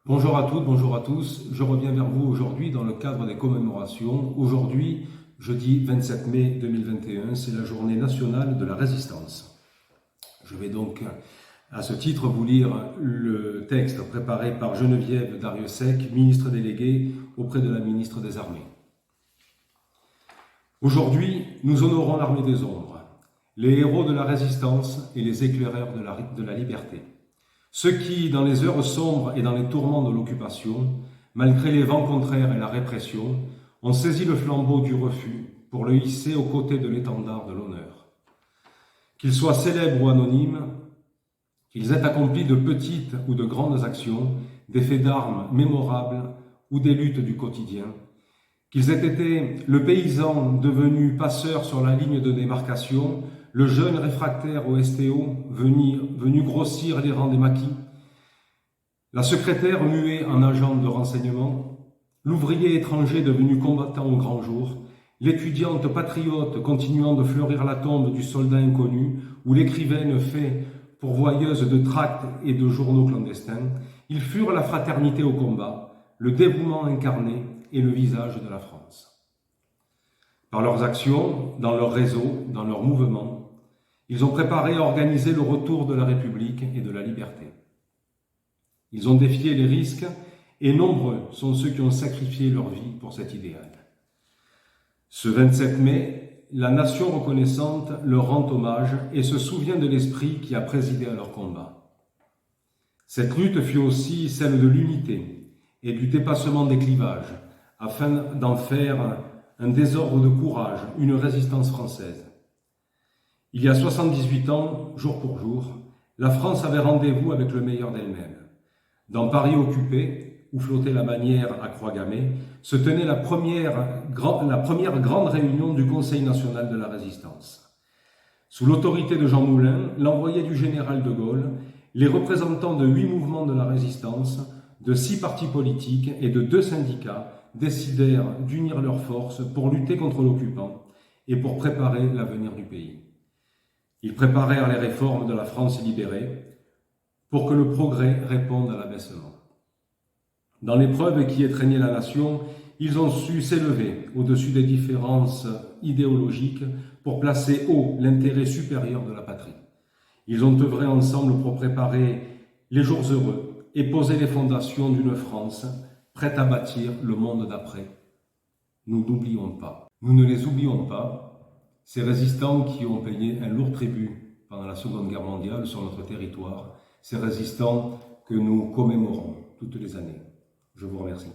Bonjour à toutes, bonjour à tous. Je reviens vers vous aujourd'hui dans le cadre des commémorations. Aujourd'hui, jeudi 27 mai 2021, c'est la journée nationale de la résistance. Je vais donc à ce titre vous lire le texte préparé par Geneviève Darrieussecq, ministre déléguée auprès de la ministre des Armées. Aujourd'hui, nous honorons l'armée des ombres, les héros de la résistance et les éclaireurs de la liberté. Ceux qui, dans les heures sombres et dans les tourments de l'occupation, malgré les vents contraires et la répression, ont saisi le flambeau du refus pour le hisser aux côtés de l'étendard de l'honneur. Qu'ils soient célèbres ou anonymes, qu'ils aient accompli de petites ou de grandes actions, des faits d'armes mémorables ou des luttes du quotidien, qu'ils aient été le paysan devenu passeur sur la ligne de démarcation, le jeune réfractaire au STO venu grossir les rangs des maquis, la secrétaire muée en agent de renseignement, l'ouvrier étranger devenu combattant au grand jour, l'étudiante patriote continuant de fleurir la tombe du soldat inconnu, ou l'écrivaine fait pourvoyeuse de tracts et de journaux clandestins, ils furent la fraternité au combat, le dévouement incarné et le visage de la France. Par leurs actions, dans leurs réseaux, dans leurs mouvements, ils ont préparé et organisé le retour de la République et de la liberté. Ils ont défié les risques et nombreux sont ceux qui ont sacrifié leur vie pour cet idéal. Ce 27 mai, la nation reconnaissante leur rend hommage et se souvient de l'esprit qui a présidé à leur combat. Cette lutte fut aussi celle de l'unité et du dépassement des clivages, afin d'en faire un désordre de courage, une résistance française. Il y a 78 ans, jour pour jour, la France avait rendez-vous avec le meilleur d'elle-même. Dans Paris occupé, où flottait la bannière à croix gammée, se tenait la première grande réunion du Conseil national de la résistance. Sous l'autorité de Jean Moulin, l'envoyé du général de Gaulle, les représentants de 8 mouvements de la résistance, de 6 partis politiques et de 2 syndicats décidèrent d'unir leurs forces pour lutter contre l'occupant et pour préparer l'avenir du pays. Ils préparèrent les réformes de la France libérée pour que le progrès réponde à l'abaissement. Dans l'épreuve qui étreignait la nation, ils ont su s'élever au-dessus des différences idéologiques pour placer haut l'intérêt supérieur de la patrie. Ils ont œuvré ensemble pour préparer les jours heureux et poser les fondations d'une France prête à bâtir le monde d'après. Nous n'oublions pas. Nous ne les oublions pas, ces résistants qui ont payé un lourd tribut pendant la Seconde Guerre mondiale sur notre territoire, ces résistants que nous commémorons toutes les années. Je vous remercie.